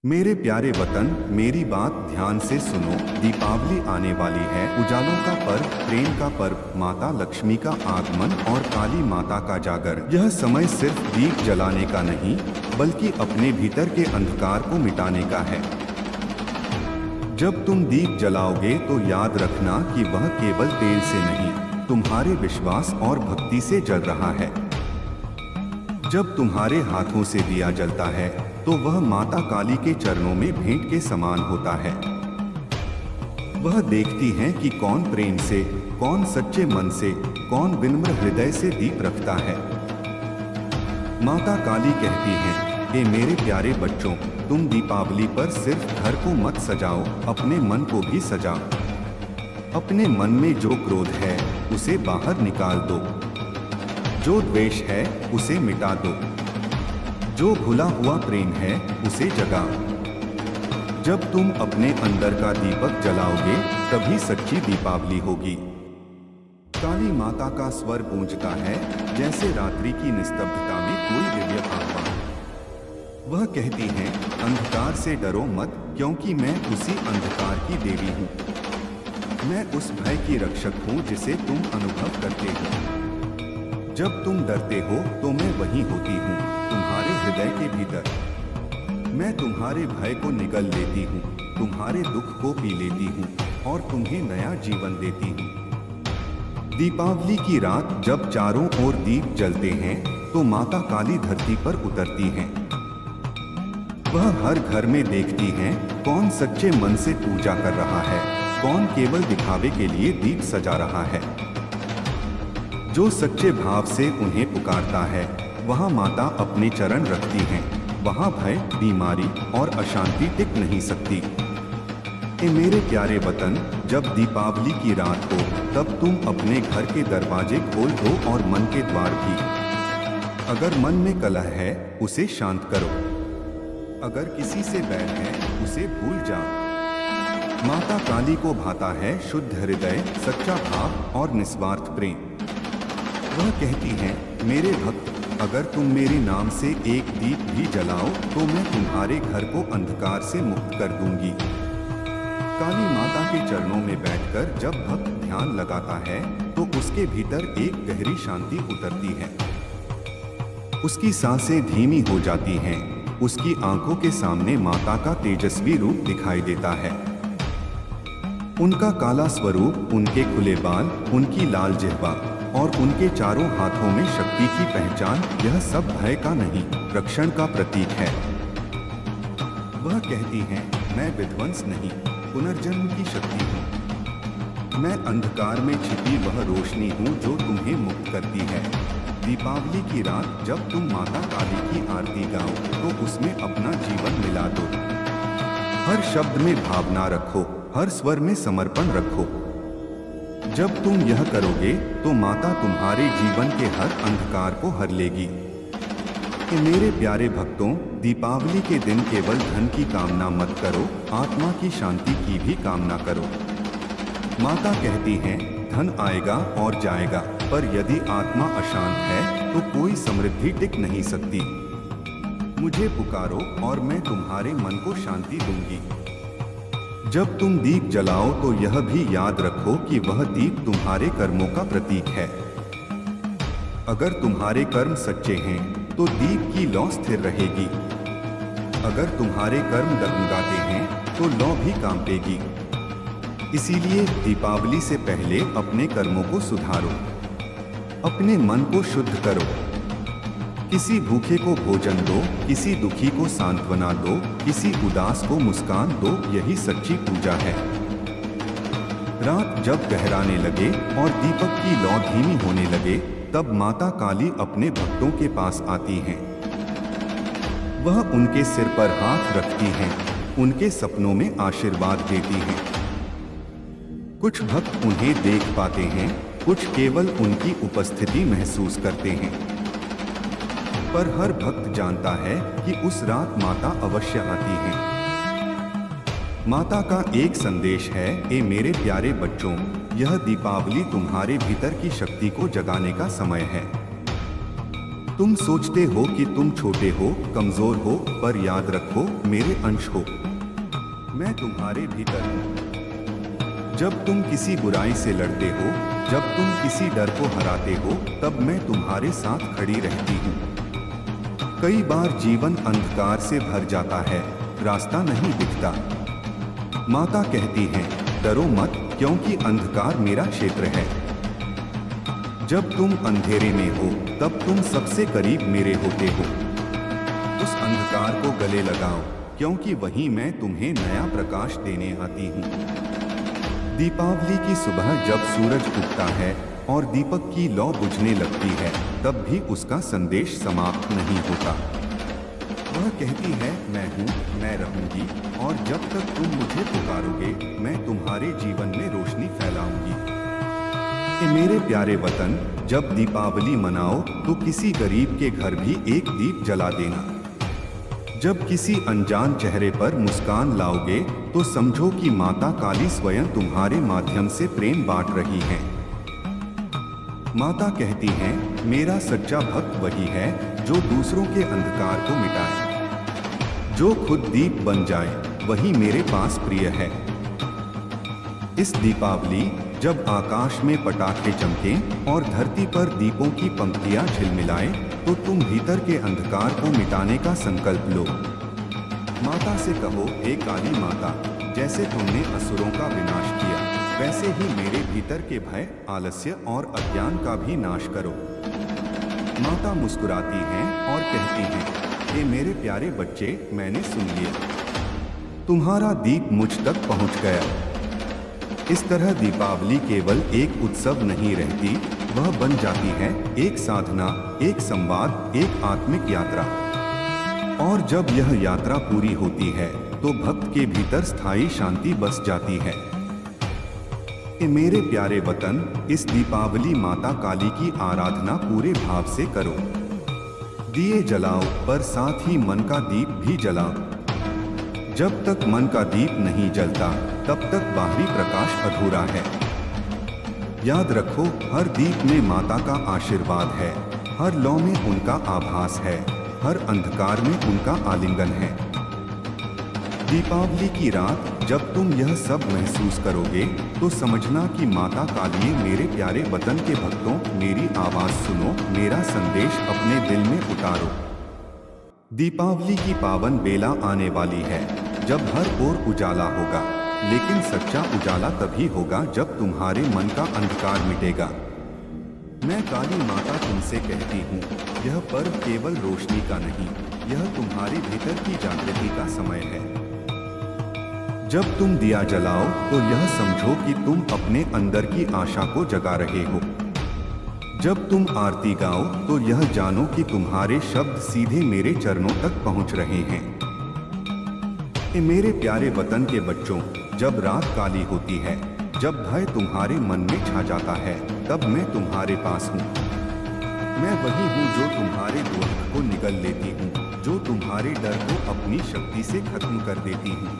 मेरे प्यारे वतन, मेरी बात ध्यान से सुनो। दीपावली आने वाली है। उजालों का पर्व, प्रेम का पर्व, माता लक्ष्मी का आगमन और काली माता का जागर। यह समय सिर्फ दीप जलाने का नहीं, बल्कि अपने भीतर के अंधकार को मिटाने का है। जब तुम दीप जलाओगे तो याद रखना कि वह केवल तेल से नहीं, तुम्हारे विश्वास और भक्ति से जल रहा है। जब तुम्हारे हाथों से दिया जलता है तो वह माता काली के चरणों में भेंट के समान होता है। वह देखती हैं कि कौन प्रेम से, कौन सच्चे मन से, कौन विनम्र हृदय से दीप रखता है। माता काली कहती हैं, हे मेरे प्यारे बच्चों, तुम दीपावली पर सिर्फ घर को मत सजाओ, अपने मन को भी सजाओ। अपने मन में जो क्रोध है उसे बाहर निकाल दो, जो द्वेष है उसे मिटा दो, जो भुला हुआ प्रेम है उसे जगाओ। जब तुम अपने अंदर का दीपक जलाओगे तभी सच्ची दीपावली होगी। काली माता का स्वर गूंजता है जैसे रात्रि की निस्तब्धता में कोई दिव्य आह्वान। वह कहती हैं, अंधकार से डरो मत, क्योंकि मैं उसी अंधकार की देवी हूँ। मैं उस भय की रक्षक हूँ जिसे तुम अनुभव करते हो। जब तुम डरते हो तो मैं वहीं होती हूँ, तुम्हारे हृदय के भीतर। मैं तुम्हारे भय को निगल लेती हूँ, तुम्हारे दुख को पी लेती हूँ और तुम्हें नया जीवन देती हूँ। दीपावली की रात जब चारों ओर दीप जलते हैं तो माता काली धरती पर उतरती हैं। वह हर घर में देखती हैं कौन सच्चे मन से पूजा कर रहा है, कौन केवल दिखावे के लिए दीप सजा रहा है। जो सच्चे भाव से उन्हें पुकारता है वहाँ माता अपने चरण रखती हैं। वहाँ भय, बीमारी और अशांति टिक नहीं सकती। ए मेरे प्यारे वतन, जब दीपावली की रात हो तब तुम अपने घर के दरवाजे खोल दो और मन के द्वार भी। अगर मन में कलह है उसे शांत करो, अगर किसी से बैर है उसे भूल जाओ। माता काली को भाता है शुद्ध हृदय, सच्चा भाव और निस्वार्थ प्रेम। वह कहती हैं, मेरे भक्त, अगर तुम मेरे नाम से एक दीप भी जलाओ तो मैं तुम्हारे घर को अंधकार से मुक्त कर दूंगी। काली माता के चरणों में बैठकर जब भक्त ध्यान लगाता है तो उसके भीतर एक गहरी शांति उतरती है। उसकी सांसें धीमी हो जाती हैं, उसकी आंखों के सामने माता का तेजस्वी रूप दिखाई देता है। उनका काला स्वरूप, उनके खुले बाल, उनकी लाल जिह्वा और उनके चारों हाथों में शक्ति की पहचान, यह सब भय का नहीं, रक्षण का प्रतीक है। वह कहती हैं, मैं विध्वंस नहीं, पुनर्जन्म की शक्ति हूँ। मैं अंधकार में छिपी वह रोशनी हूँ जो तुम्हें मुक्त करती है। दीपावली की रात जब तुम माता काली की आरती गाओ तो उसमें अपना जीवन मिला दो। हर शब्द में भावना रखो, हर स्वर में समर्पण रखो। जब तुम यह करोगे तो माता तुम्हारे जीवन के हर अंधकार को हर लेगी। कि मेरे प्यारे भक्तों, दीपावली के दिन केवल धन की कामना मत करो, आत्मा की शांति की भी कामना करो। माता कहती हैं, धन आएगा और जाएगा, पर यदि आत्मा अशांत है तो कोई समृद्धि टिक नहीं सकती। मुझे पुकारो और मैं तुम्हारे मन को शांति दूंगी। जब तुम दीप जलाओ तो यह भी याद रखो कि वह दीप तुम्हारे कर्मों का प्रतीक है। अगर तुम्हारे कर्म सच्चे हैं तो दीप की लौ स्थिर रहेगी। अगर तुम्हारे कर्म डगमगाते हैं तो लौ भी कांपेगी। इसीलिए दीपावली से पहले अपने कर्मों को सुधारो, अपने मन को शुद्ध करो। किसी भूखे को भोजन दो, किसी दुखी को सांत्वना दो, किसी उदास को मुस्कान दो, यही सच्ची पूजा है। रात जब गहराने लगे और दीपक की लौ धीमी होने लगे तब माता काली अपने भक्तों के पास आती हैं। वह उनके सिर पर हाथ रखती हैं, उनके सपनों में आशीर्वाद देती हैं। कुछ भक्त उन्हें देख पाते हैं, कुछ केवल उनकी उपस्थिति महसूस करते हैं, पर हर भक्त जानता है कि उस रात माता अवश्य आती हैं। माता का एक संदेश है, ए मेरे प्यारे बच्चों, यह दीपावली तुम्हारे भीतर की शक्ति को जगाने का समय है। तुम सोचते हो कि तुम छोटे हो, कमजोर हो, पर याद रखो मेरे अंश हो। मैं तुम्हारे भीतर हूँ। जब तुम किसी बुराई से लड़ते हो, जब तुम किसी डर को हराते हो, तब मैं तुम्हारे साथ खड़ी रहती हूँ। कई बार जीवन अंधकार से भर जाता है, रास्ता नहीं दिखता। माता कहती है, डरो मत, क्योंकि अंधकार मेरा क्षेत्र है। जब तुम अंधेरे में हो, तब तुम सबसे करीब मेरे होते हो। उस अंधकार को गले लगाओ, क्योंकि वहीं मैं तुम्हें नया प्रकाश देने आती हूँ। दीपावली की सुबह जब सूरज उगता है और दीपक की लौ बुझने लगती है, तब भी उसका संदेश समाप्त नहीं होता। वह कहती है, मैं हूँ, मैं रहूंगी, और जब तक तुम मुझे पुकारोगे, मैं तुम्हारे जीवन में रोशनी फैलाऊंगी। मेरे प्यारे वतन, जब दीपावली मनाओ तो किसी गरीब के घर भी एक दीप जला देना। जब किसी अनजान चेहरे पर मुस्कान लाओगे तो समझो कि माता काली स्वयं तुम्हारे माध्यम से प्रेम बांट रही है। माता कहती है, मेरा सच्चा भक्त वही है जो दूसरों के अंधकार को मिटाए। जो खुद दीप बन जाए वही मेरे पास प्रिय है। इस दीपावली जब आकाश में पटाखे चमकें और धरती पर दीपों की पंक्तियां झिलमिलाएं, तो तुम भीतर के अंधकार को मिटाने का संकल्प लो। माता से कहो, हे काली माता, जैसे तुमने असुरों का विनाश किया, वैसे ही मेरे भीतर के भय, आलस्य और अज्ञान का भी नाश करो। माता मुस्कुराती हैं और कहती हैं, हे मेरे प्यारे बच्चे, मैंने सुन लिया। तुम्हारा दीप मुझ तक पहुंच गया। इस तरह दीपावली केवल एक उत्सव नहीं रहती, वह बन जाती है एक साधना, एक संवाद, एक आत्मिक यात्रा। और जब यह यात्रा पूरी होती है तो भक्त के भीतर स्थायी शांति बस जाती है। मेरे प्यारे वतन, इस दीपावली माता काली की आराधना पूरे भाव से करो। दिए जलाओ, पर साथ ही मन का दीप भी जलाओ। जब तक मन का दीप नहीं जलता, तब तक बाहरी प्रकाश अधूरा है। याद रखो, हर दीप में माता का आशीर्वाद है, हर लौ में उनका आभास है, हर अंधकार में उनका आलिंगन है। दीपावली की रात जब तुम यह सब महसूस करोगे तो समझना कि माता काली, मेरे प्यारे वतन के भक्तों, मेरी आवाज सुनो, मेरा संदेश अपने दिल में उतारो। दीपावली की पावन बेला आने वाली है, जब हर ओर उजाला होगा, लेकिन सच्चा उजाला तभी होगा जब तुम्हारे मन का अंधकार मिटेगा। मैं काली माता तुमसे कहती हूँ, यह पर्व केवल रोशनी का नहीं, यह तुम्हारे भीतर की जागृति का समय है। जब तुम दिया जलाओ तो यह समझो कि तुम अपने अंदर की आशा को जगा रहे हो। जब तुम आरती गाओ तो यह जानो कि तुम्हारे शब्द सीधे मेरे चरणों तक पहुंच रहे हैं। मेरे प्यारे वतन के बच्चों, जब रात काली होती है, जब भय तुम्हारे मन में छा जाता है, तब मैं तुम्हारे पास हूँ। मैं वही हूँ जो तुम्हारे दुख को निगल लेती हूँ, जो तुम्हारे डर को अपनी शक्ति से खत्म कर देती हूँ।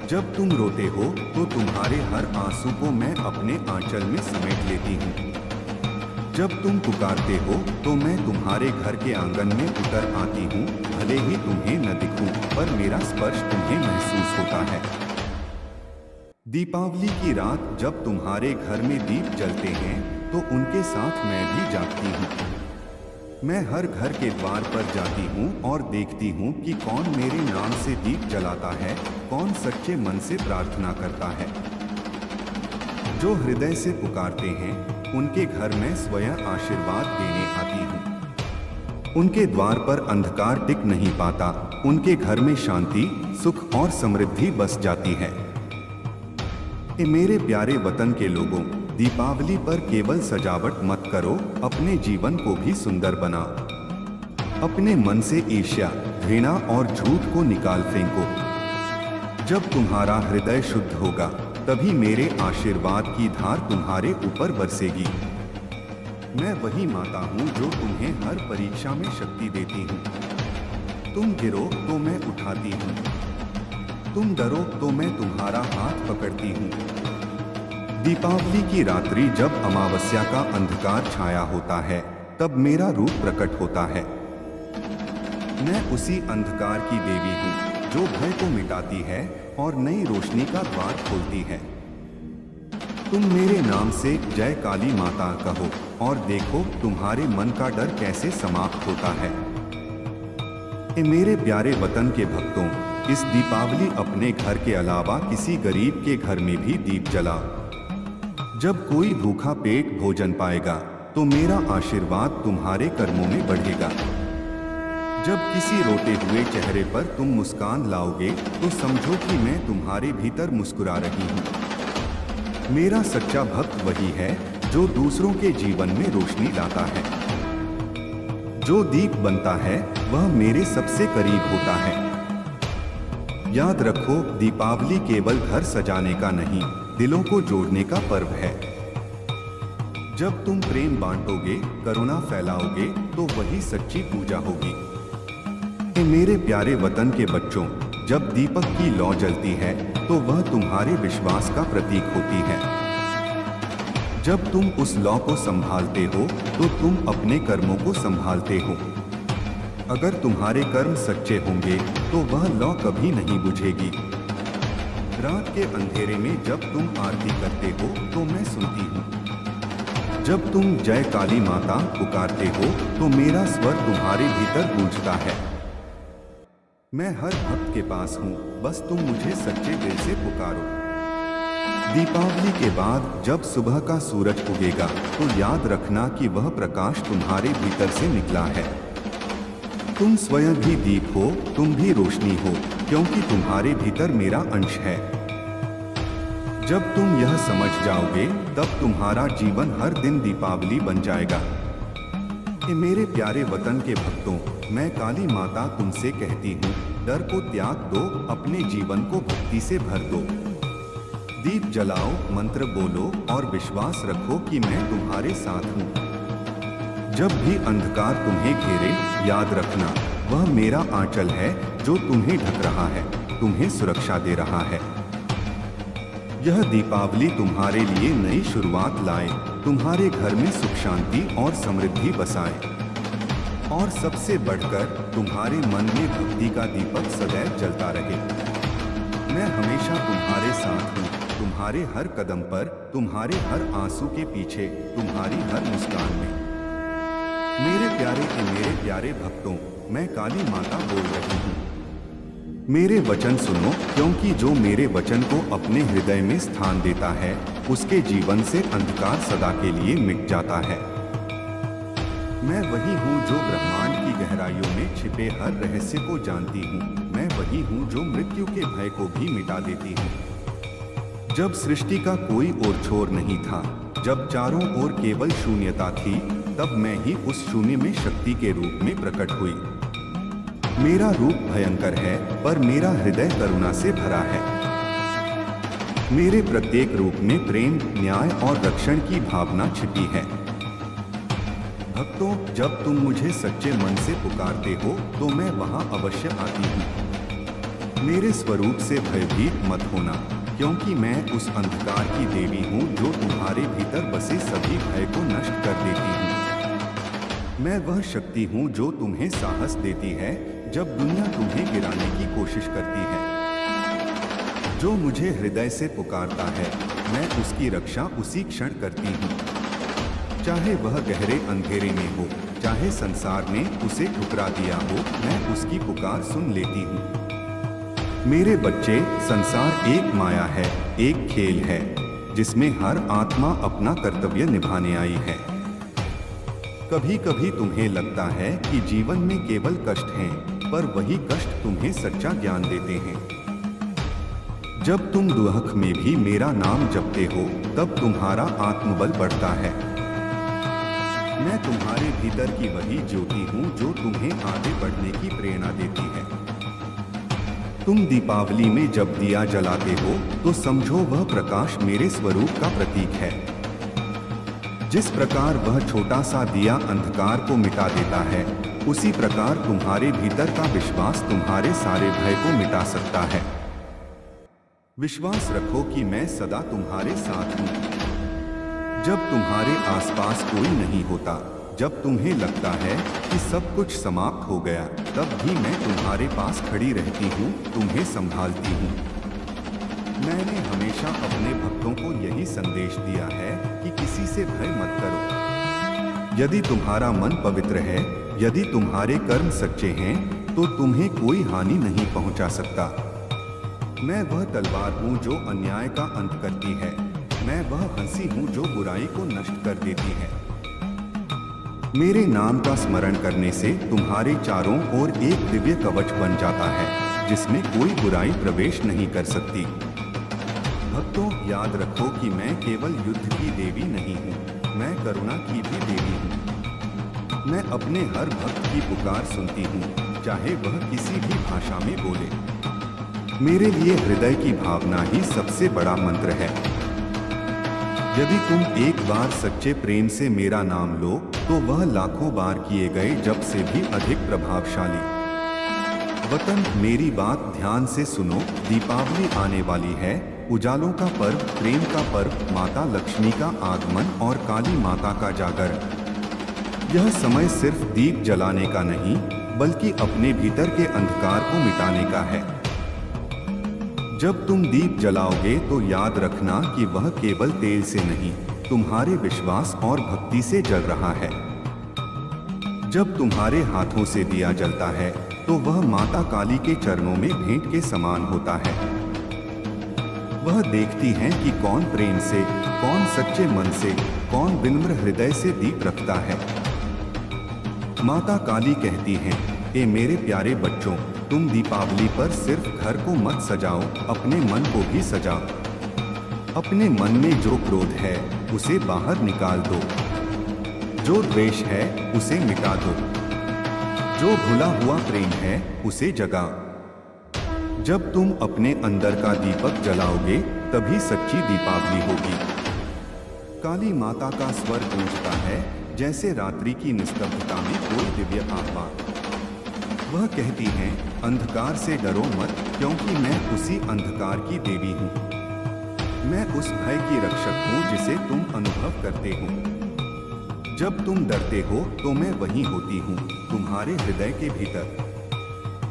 जब तुम रोते हो तो तुम्हारे हर आंसू को मैं अपने आंचल में समेट लेती हूँ। जब तुम पुकारते हो तो मैं तुम्हारे घर के आंगन में उतर आती हूँ, भले ही तुम्हें न दिखूं, पर मेरा स्पर्श तुम्हें महसूस होता है। दीपावली की रात जब तुम्हारे घर में दीप जलते हैं तो उनके साथ मैं भी जागती हूँ। मैं हर घर के द्वार पर जाती हूँ और देखती हूँ कि कौन मेरे नाम से दीप जलाता है, कौन सच्चे मन से प्रार्थना करता है। जो हृदय से पुकारते हैं उनके घर में स्वयं आशीर्वाद देने आती हूँ। उनके द्वार पर अंधकार टिक नहीं पाता, उनके घर में शांति, सुख और समृद्धि बस जाती है। मेरे प्यारे वतन के लोगों, दीपावली पर केवल सजावट मत करो, अपने जीवन को भी सुंदर बनाओ। अपने मन से ईर्ष्या, घृणा और झूठ को निकाल फेंको। जब तुम्हारा हृदय शुद्ध होगा, तभी मेरे आशीर्वाद की धार तुम्हारे ऊपर बरसेगी। मैं वही माता हूँ जो तुम्हें हर परीक्षा में शक्ति देती हूँ। तुम गिरो तो मैं उठाती हूँ, तुम डरो तो मैं तुम्हारा हाथ पकड़ती हूँ। दीपावली की रात्रि जब अमावस्या का अंधकार छाया होता है, तब मेरा रूप प्रकट होता है। मैं उसी अंधकार की देवी हूँ जो भय को मिटाती है और नई रोशनी का द्वार खोलती है। तुम मेरे नाम से जय काली माता कहो और देखो तुम्हारे मन का डर कैसे समाप्त होता है। मेरे प्यारे वतन के भक्तों, इस दीपावली अपने घर के अलावा किसी गरीब के घर में भी दीप जला। जब कोई भूखा पेट भोजन पाएगा तो मेरा आशीर्वाद तुम्हारे कर्मों में बढ़ेगा। जब किसी रोते हुए चेहरे पर तुम मुस्कान लाओगे तो समझो कि मैं तुम्हारे भीतर मुस्कुरा रही हूँ। मेरा सच्चा भक्त वही है जो दूसरों के जीवन में रोशनी लाता है। जो दीप बनता है वह मेरे सबसे करीब होता है। याद रखो, दीपावली केवल घर सजाने का नहीं, दिलों को जोड़ने का पर्व है। जब तुम प्रेम बांटोगे, करुणा फैलाओगे, तो वही सच्ची पूजा होगी। मेरे प्यारे वतन के बच्चों, जब दीपक की लौ जलती है तो वह तुम्हारे विश्वास का प्रतीक होती है। जब तुम उस लौ को संभालते हो तो तुम अपने कर्मों को संभालते हो। अगर तुम्हारे कर्म सच्चे होंगे तो वह लौ कभी नहीं बुझेगी। रात के अंधेरे में जब तुम आरती करते हो तो मैं सुनती हूँ। जब तुम जय काली माता पुकारते हो तो मेरा स्वर तुम्हारे भीतर गूंजता है। मैं हर भक्त के पास हूँ, बस तुम मुझे सच्चे दिल से पुकारो। दीपावली के बाद जब सुबह का सूरज उगेगा तो याद रखना कि वह प्रकाश तुम्हारे भीतर से निकला है। तुम स्वयं भी दीप हो, तुम भी रोशनी हो, क्योंकि तुम्हारे भीतर मेरा अंश है। जब तुम यह समझ जाओगे तब तुम्हारा जीवन हर दिन दीपावली बन जाएगा। मेरे प्यारे वतन के भक्तों, मैं काली माता तुमसे कहती हूँ, डर को त्याग दो, अपने जीवन को भक्ति से भर दो। दीप जलाओ, मंत्र बोलो और विश्वास रखो कि मैं तुम्हारे साथ हूँ। जब भी अंधकार तुम्हें घेरे, याद रखना वह मेरा आंचल है जो तुम्हें ढक रहा है, तुम्हें सुरक्षा दे रहा है। यह दीपावली तुम्हारे लिए नई शुरुआत लाए, तुम्हारे घर में सुख शांति और समृद्धि बसाए और सबसे बढ़कर तुम्हारे मन में भक्ति का दीपक सदैव जलता रहे। मैं हमेशा तुम्हारे साथ हूँ, तुम्हारे हर कदम पर, तुम्हारे हर आंसू के पीछे, तुम्हारी हर मुस्कान में। मेरे प्यारे भक्तों, मैं काली माता बोल रही हूँ। मेरे वचन सुनो, क्योंकि जो मेरे वचन को अपने हृदय में स्थान देता है उसके जीवन से अंधकार सदा के लिए मिट जाता है। मैं वही हूँ जो ब्रह्मांड की गहराइयों में छिपे हर रहस्य को जानती हूँ। मैं वही हूँ जो मृत्यु के भय को भी मिटा देती हूँ। जब सृष्टि का कोई और छोर नहीं था, जब चारों ओर केवल शून्यता थी, तब मैं ही उस शून्य में शक्ति के रूप में प्रकट हुई। मेरा रूप भयंकर है पर मेरा हृदय करुणा से भरा है। मेरे प्रत्येक रूप में प्रेम, न्याय और रक्षण की भावना छिपी है। भक्तों, जब तुम मुझे सच्चे मन से पुकारते हो तो मैं वहां अवश्य आती हूँ। मेरे स्वरूप से भयभीत मत होना, क्योंकि मैं उस अंधकार की देवी हूँ जो तुम्हारे भीतर बसे सभी भय को नष्ट कर देती हूँ। मैं वह शक्ति हूँ जो तुम्हें साहस देती है जब दुनिया तुम्हें गिराने की कोशिश करती है। जो मुझे हृदय से पुकारता है, मैं उसकी रक्षा उसी क्षण करती हूँ। चाहे वह गहरे अंधेरे में हो, चाहे संसार ने उसे ठुकरा दिया हो, मैं उसकी पुकार सुन लेती हूँ। मेरे बच्चे, संसार एक माया है, एक खेल है, जिसमें हर आत्मा अपना कर्तव्य निभाने आई है। कभी कभी तुम्हें लगता है कि जीवन में केवल कष्ट हैं, पर वही कष्ट तुम्हें सच्चा ज्ञान देते हैं। जब तुम दुख में भी मेरा नाम जपते हो, तब तुम्हारा आत्मबल बढ़ता है। मैं तुम्हारे भीतर की वही ज्योति हूँ जो तुम्हें आगे बढ़ने की प्रेरणा देती है। तुम दीपावली में जब दिया जलाते हो तो समझो वह प्रकाश मेरे स्वरूप का प्रतीक है। जिस प्रकार वह छोटा सा दिया अंधकार को मिटा देता है, उसी प्रकार तुम्हारे भीतर का विश्वास तुम्हारे सारे भय को मिटा सकता है। विश्वास रखो कि मैं सदा तुम्हारे साथ हूँ। जब तुम्हारे आसपास कोई नहीं होता, जब तुम्हें लगता है कि सब कुछ समाप्त हो गया, तब भी मैं तुम्हारे पास खड़ी रहती हूँ, तुम्हें संभालती हूँ। मैंने हमेशा अपने भक्तों को यही संदेश दिया है कि किसी से भय मत करो। यदि तुम्हारा मन पवित्र है, यदि तुम्हारे कर्म सच्चे हैं, तो तुम्हें कोई हानि नहीं पहुंचा सकता। मैं वह तलवार हूँ जो अन्याय का अंत करती है। मैं वह हंसी हूँ जो बुराई को नष्ट कर देती है। मेरे नाम का स्मरण करने से तुम्हारे चारों ओर एक दिव्य कवच बन जाता है, जिसमें कोई बुराई प्रवेश नहीं कर सकती। भक्तों, याद रखो कि मैं केवल युद्ध की देवी नहीं हूँ, मैं करुणा की भी देवी हूँ। मैं अपने हर भक्त की पुकार सुनती हूँ, चाहे वह किसी भी भाषा में बोले। मेरे लिए हृदय की भावना ही सबसे बड़ा मंत्र है। यदि तुम एक बार सच्चे प्रेम से मेरा नाम लो, तो वह लाखों बार किए गए जप से भी अधिक प्रभावशाली। वतन, मेरी बात ध्यान से सुनो। दीपावली आने वाली है, उजालों का पर्व, प्रेम का पर्व, माता लक्ष्मी का आगमन और काली माता का जागरण। यह समय सिर्फ दीप जलाने का नहीं, बल्कि अपने भीतर के अंधकार को मिटाने का है। जब तुम दीप जलाओगे तो याद रखना कि वह केवल तेल से नहीं, तुम्हारे विश्वास और भक्ति से जल रहा है। जब तुम्हारे हाथों से दिया जलता है, तो वह माता काली के चरणों में भेंट के समान होता है। वह देखती हैं कि कौन प्रेम से, कौन सच्चे मन से, कौन विनम्र हृदय से दीप रखता है। माता काली कहती हैं, ए मेरे प्यारे बच्चों, तुम दीपावली पर सिर्फ घर को मत सजाओ, अपने मन को भी सजाओ। अपने मन में जो क्रोध है, उसे बाहर निकाल दो। जो द्वेष है, उसे मिटा दो। जो भुला हुआ प्रेम है, उसे जगाओ। जब तुम अपने अंदर का दीपक जलाओगे, तभी सच्ची दीपावली होगी। काली माता का स्वर गूंजता है, जैसे रात्रि की निस्तब्धता में कोई दिव्य आह्वान। वह कहती हैं, अंधकार से डरो मत, क्योंकि मैं उसी अंधकार की देवी हूँ। मैं उस भय की रक्षक हूँ जिसे तुम अनुभव करते हो। जब तुम डरते हो तो मैं वहीं होती हूँ, तुम्हारे हृदय के भीतर।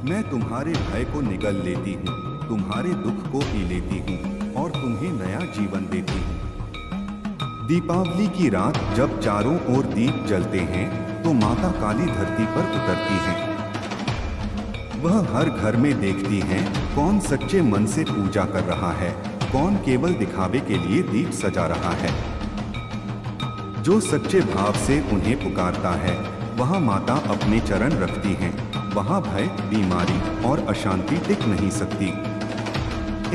मैं तुम्हारे भय को निगल लेती हूँ, तुम्हारे दुख को पी लेती हूँ और तुम्हें नया जीवन देती हूँ। दीपावली की रात जब चारों ओर दीप जलते हैं, तो माता काली धरती पर उतरती हैं। वह हर घर में देखती हैं कौन सच्चे मन से पूजा कर रहा है, कौन केवल दिखावे के लिए दीप सजा रहा है। जो सच्चे भाव से उन्हें पुकारता है, वहाँ माता अपने चरण रखती हैं। वहाँ भय, बीमारी और अशांति टिक नहीं सकती।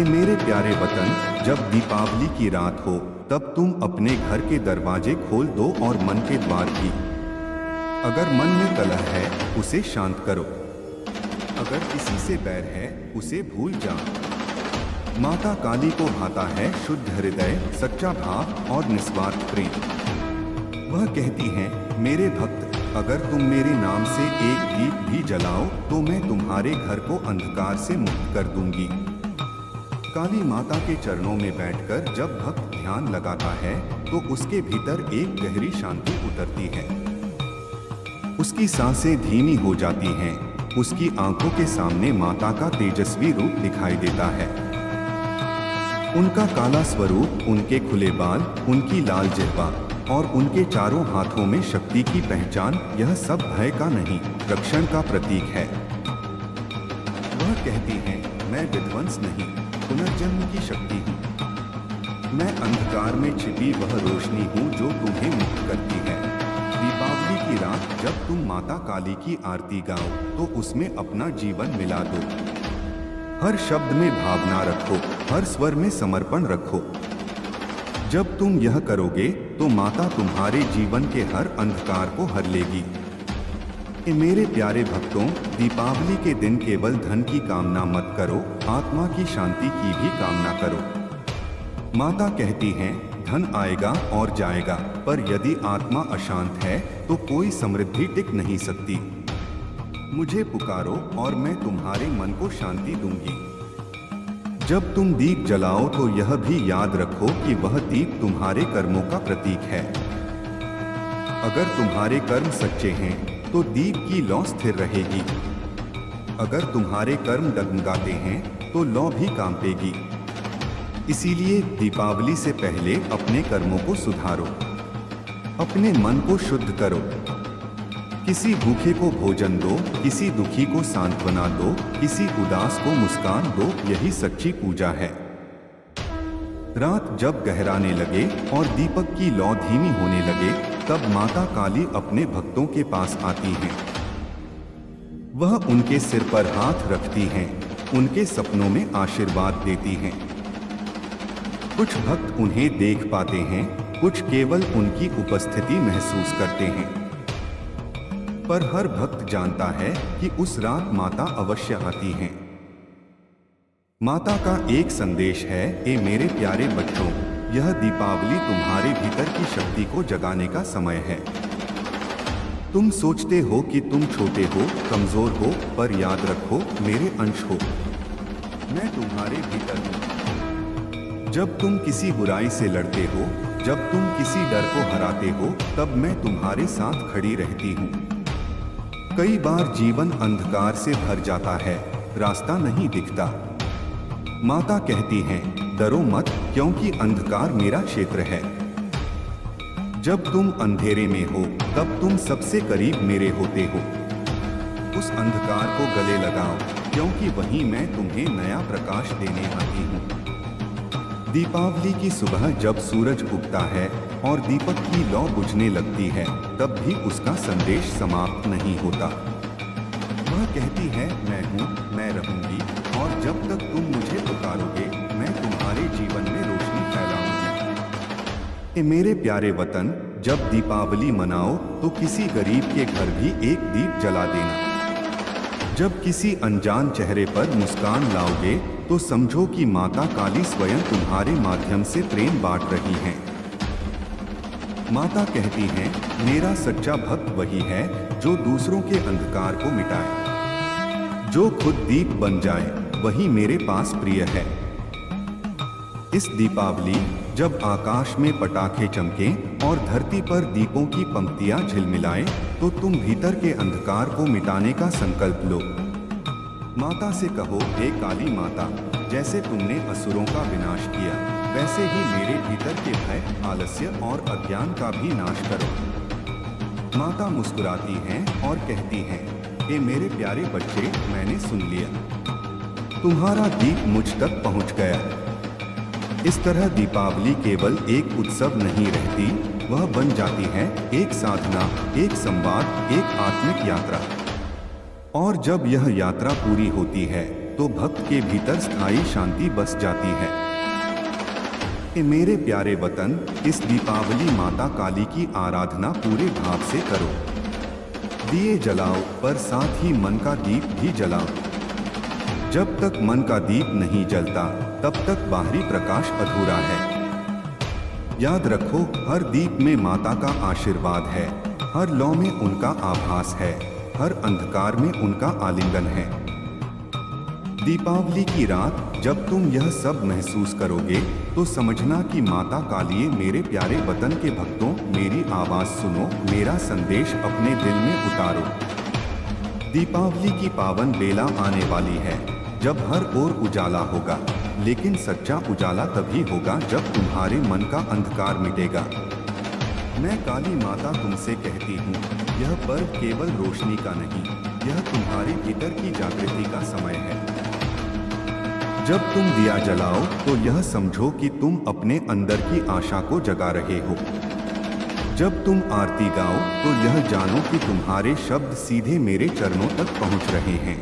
मेरे प्यारे वतन, जब दीपावली की रात हो, तब तुम अपने घर के दरवाजे खोल दो और मन के द्वार भी। अगर मन में कलह है, उसे शांत करो। अगर किसी से बैर है, उसे भूल जाओ। माता काली को भाता है शुद्ध हृदय, सच्चा भाव और निस्वार्थ प्रेम। वह कहती हैं, मेरे भक्त, अगर तुम मेरे नाम से एक दीप भी जलाओ, तो मैं तुम्हारे घर को अंधकार से मुक्त कर दूंगी। काली माता के चरणों में बैठकर जब भक्त ध्यान लगाता है, तो उसके भीतर एक गहरी शांति उतरती है। उसकी सांसें धीमी हो जाती हैं, उसकी आंखों के सामने माता का तेजस्वी रूप दिखाई देता है। उनका काला स्वरूप, उनके खुले बाल, उनकी लाल जिह्वा और उनके चारों हाथों में शक्ति की पहचान, यह सब भय का नहीं, रक्षण का प्रतीक है। वह कहती हैं, मैं विध्वंस नहीं, पुनर्जन्म की शक्ति हूँ। मैं अंधकार में छिपी वह रोशनी हूँ जो तुम्हें मुक्त करती है। दीपावली की रात जब तुम माता काली की आरती गाओ, तो उसमें अपना जीवन मिला दो। हर शब्द में भावना रखो, हर स्वर में समर्पण रखो। जब तुम यह करोगे, तो माता तुम्हारे जीवन के हर अंधकार को हर लेगी। मेरे प्यारे भक्तों, दीपावली के दिन केवल धन की कामना मत करो, आत्मा की शांति की भी कामना करो। माता कहती हैं, धन आएगा और जाएगा, पर यदि आत्मा अशांत है, तो कोई समृद्धि टिक नहीं सकती। मुझे पुकारो और मैं तुम्हारे मन को शांति दूंगी। जब तुम दीप जलाओ, तो यह भी याद रखो कि वह दीप तुम्हारे कर्मों का प्रतीक है। अगर तुम्हारे कर्म सच्चे हैं तो दीप की लौ स्थिर रहेगी। अगर तुम्हारे कर्म डगमगाते हैं तो लौ भी कांपेगी। इसीलिए दीपावली से पहले अपने कर्मों को सुधारो, अपने मन को शुद्ध करो। किसी भूखे को भोजन दो, किसी दुखी को सांत्वना दो, किसी उदास को मुस्कान दो, यही सच्ची पूजा है। रात जब गहराने लगे और दीपक की लौ धीमी होने लगे, तब माता काली अपने भक्तों के पास आती हैं। वह उनके सिर पर हाथ रखती हैं, उनके सपनों में आशीर्वाद देती हैं। कुछ भक्त उन्हें देख पाते हैं, कुछ केवल उनकी उपस्थिति महसूस करते हैं। पर हर भक्त जानता है कि उस रात माता अवश्य आती हैं। माता का एक संदेश है, ए मेरे प्यारे बच्चों, यह दीपावली तुम्हारे भीतर की शक्ति को जगाने का समय है। तुम सोचते हो कि तुम छोटे हो, कमजोर हो, पर याद रखो मेरे अंश हो, मैं तुम्हारे भीतर हूँ। जब तुम किसी बुराई से लड़ते हो, जब तुम किसी डर को हराते हो, तब मैं तुम्हारे साथ खड़ी रहती हूँ। कई बार जीवन अंधकार से भर जाता है, रास्ता नहीं दिखता। माता कहती हैं, डरो मत, क्योंकि अंधकार मेरा क्षेत्र है। जब तुम अंधेरे में हो, तब तुम सबसे करीब मेरे होते हो। उस अंधकार को गले लगाओ, क्योंकि वहीं मैं तुम्हें नया प्रकाश देने आती हूँ। दीपावली की सुबह जब सूरज उगता है और दीपक की लौ बुझने लगती है, तब भी उसका संदेश समाप्त नहीं होता। वह कहती है, मैं हूँ, मैं रहूंगी, और जब तक तुम मुझे पुकारोगे, मैं तुम्हारे जीवन में रोशनी फैलाऊंगी। मेरे प्यारे वतन, जब दीपावली मनाओ तो किसी गरीब के घर भी एक दीप जला देना। जब किसी अनजान चेहरे पर मुस्कान लाओगे तो समझो कि माता काली स्वयं तुम्हारे माध्यम से प्रेम बांट रही हैं। माता कहती हैं, मेरा सच्चा भक्त वही है जो दूसरों के अंधकार को मिटाए, जो खुद दीप बन जाए, वही मेरे पास प्रिय है। इस दीपावली जब आकाश में पटाखे चमकें और धरती पर दीपों की पंक्तियां झिलमिलाएं, तो तुम भीतर के अंधकार को मिटाने का संकल्प लो। माता से कहो, हे काली माता, जैसे तुमने असुरों का विनाश किया, वैसे ही मेरे भीतर के भय, आलस्य और अज्ञान का भी नाश करो। माता मुस्कुराती हैं और कहती हैं, हे मेरे प्यारे बच्चे, मैंने सुन लिया, तुम्हारा दीप मुझ तक पहुंच गया। इस तरह दीपावली केवल एक उत्सव नहीं रहती, वह बन जाती है एक साधना, एक संवाद, एक आत्मिक यात्रा। और जब यह यात्रा पूरी होती है तो भक्त के भीतर स्थायी शांति बस जाती है। मेरे प्यारे वतन, इस दीपावली माता काली की आराधना पूरे भाव से करो। दिए जलाओ, पर साथ ही मन का दीप भी जलाओ। जब तक मन का दीप नहीं जलता, तब तक बाहरी प्रकाश अधूरा है। याद रखो, हर दीप में माता का आशीर्वाद है, हर लौ में उनका आभास है, हर अंधकार में उनका आलिंगन है। दीपावली की रात जब तुम यह सब महसूस करोगे, तो समझना कि माता कालिये मेरे प्यारे वतन के भक्तों, मेरी आवाज सुनो, मेरा संदेश अपने दिल में उतारो। दीपावली की पावन बेला आने वाली है, जब हर ओर उजाला होगा, लेकिन सच्चा उजाला तभी होगा जब तुम्हारे मन का अंधकार मिटेगा। मैं काली माता तुमसे कहती हूँ, यह पर्व केवल रोशनी का नहीं, यह तुम्हारे भीतर की जागृति का समय है। जब तुम दिया जलाओ तो यह समझो कि तुम अपने अंदर की आशा को जगा रहे हो। जब तुम आरती गाओ तो यह जानो कि तुम्हारे शब्द सीधे मेरे चरणों तक पहुँच रहे हैं।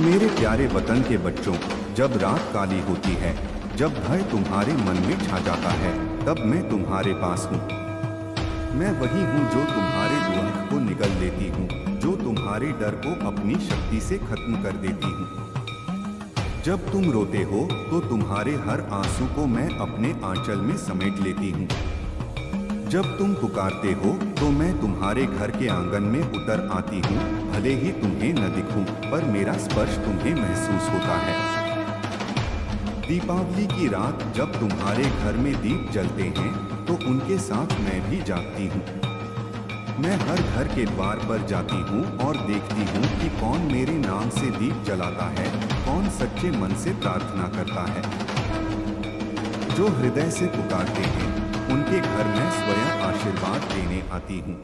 मेरे प्यारे वतन के बच्चों, जब रात काली होती है, जब भय तुम्हारे मन में छा जाता है, तब मैं तुम्हारे पास हूँ। मैं वही हूँ जो तुम्हारे दुख को निगल लेती हूँ, जो तुम्हारे डर को अपनी शक्ति से खत्म कर देती हूँ। जब तुम रोते हो तो तुम्हारे हर आंसू को मैं अपने आंचल में समेट लेती हूँ। जब तुम पुकारते हो तो मैं तुम्हारे घर के आंगन में उतर आती हूँ, भले ही तुम्हें न दिखूं, पर मेरा स्पर्श तुम्हें महसूस होता है। दीपावली की रात जब तुम्हारे घर में दीप जलते हैं तो उनके साथ मैं भी जागती हूँ। मैं हर घर के द्वार पर जाती हूँ और देखती हूँ कि कौन मेरे नाम से दीप जलाता है, कौन सच्चे मन से प्रार्थना करता है। जो हृदय से पुकारते हैं उनके घर में स्वयं आशीर्वाद देने आती हूँ।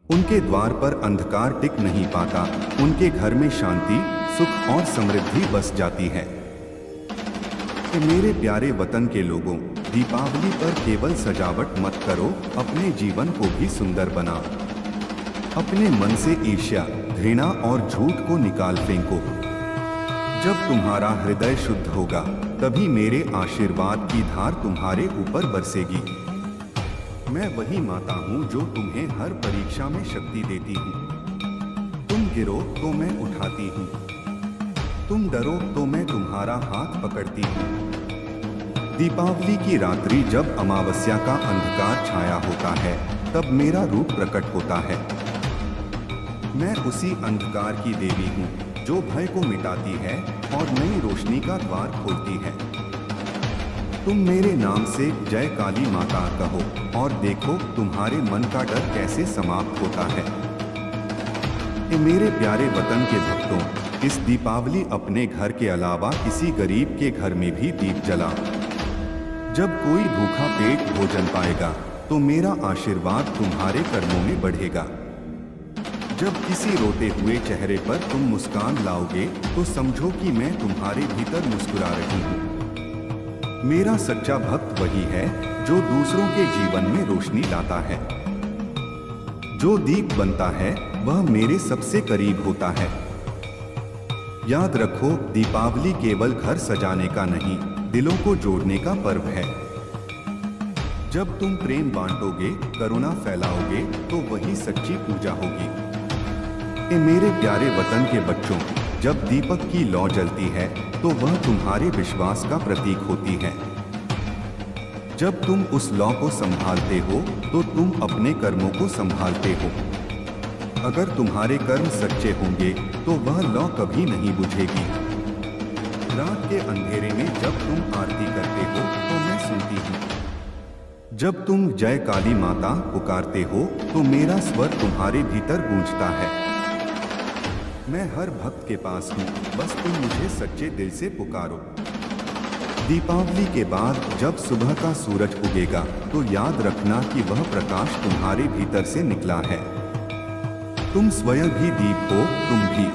उनके द्वार पर अंधकार टिक नहीं पाता, उनके घर में शांति, सुख और समृद्धि बस जाती है। कि मेरे प्यारे वतन के लोगों, दीपावली पर केवल सजावट मत करो, अपने जीवन को भी सुंदर बनाओ। अपने मन से ईर्ष्या, घृणा और झूठ को निकाल फेंको। जब तुम्हारा हृदय शुद्ध होगा तभी मेरे आशीर्वाद की धार तुम्हारे ऊपर बरसेगी। मैं वही माता हूँ जो तुम्हें हर परीक्षा में शक्ति देती हूँ। तुम गिरो तो मैं उठाती हूँ, तुम डरो तो मैं तुम्हारा हाथ पकड़ती हूँ। दीपावली की रात्रि जब अमावस्या का अंधकार छाया होता है तब मेरा रूप प्रकट होता है। मैं उसी अंधकार की देवी हूँ जो भय को मिटाती है और नई रोशनी का द्वार खोलती है। तुम मेरे नाम से जय काली माता कहो और देखो तुम्हारे मन का डर कैसे समाप्त होता है। मेरे प्यारे वतन के भक्तों, इस दीपावली अपने घर के अलावा किसी गरीब के घर में भी दीप जला। जब कोई भूखा पेट भोजन पाएगा तो मेरा आशीर्वाद तुम्हारे कर्मों में बढ़ेगा। जब किसी रोते हुए चेहरे पर तुम मुस्कान लाओगे तो समझो कि मैं तुम्हारे भीतर मुस्कुरा रही हूँ। मेरा सच्चा भक्त वही है जो दूसरों के जीवन में रोशनी लाता है। जो दीप बनता है वह मेरे सबसे करीब होता है। याद रखो, दीपावली केवल घर सजाने का नहीं, दिलों को जोड़ने का पर्व है। जब तुम प्रेम बांटोगे, करुणा फैलाओगे तो वही सच्ची पूजा होगी। मेरे प्यारे वतन के बच्चों, जब दीपक की लौ जलती है तो वह तुम्हारे विश्वास का प्रतीक होती है। जब तुम उस लौ को संभालते हो तो तुम अपने कर्मों को संभालते हो। अगर तुम्हारे कर्म सच्चे होंगे तो वह लौ कभी नहीं बुझेगी। रात के अंधेरे में जब तुम आरती करते हो तो मैं सुनती हूँ। जब तुम जय काली माता पुकारते हो तो मेरा स्वर तुम्हारे भीतर गूंजता है। मैं हर भक्त के पास हूँ, बस तुम मुझे सच्चे दिल से पुकारो। दीपावली के बाद जब सुबह का सूरज उगेगा तो याद रखना कि वह प्रकाश तुम्हारे भीतर से निकला है। तुम स्वयं भी दीप हो, तुम भी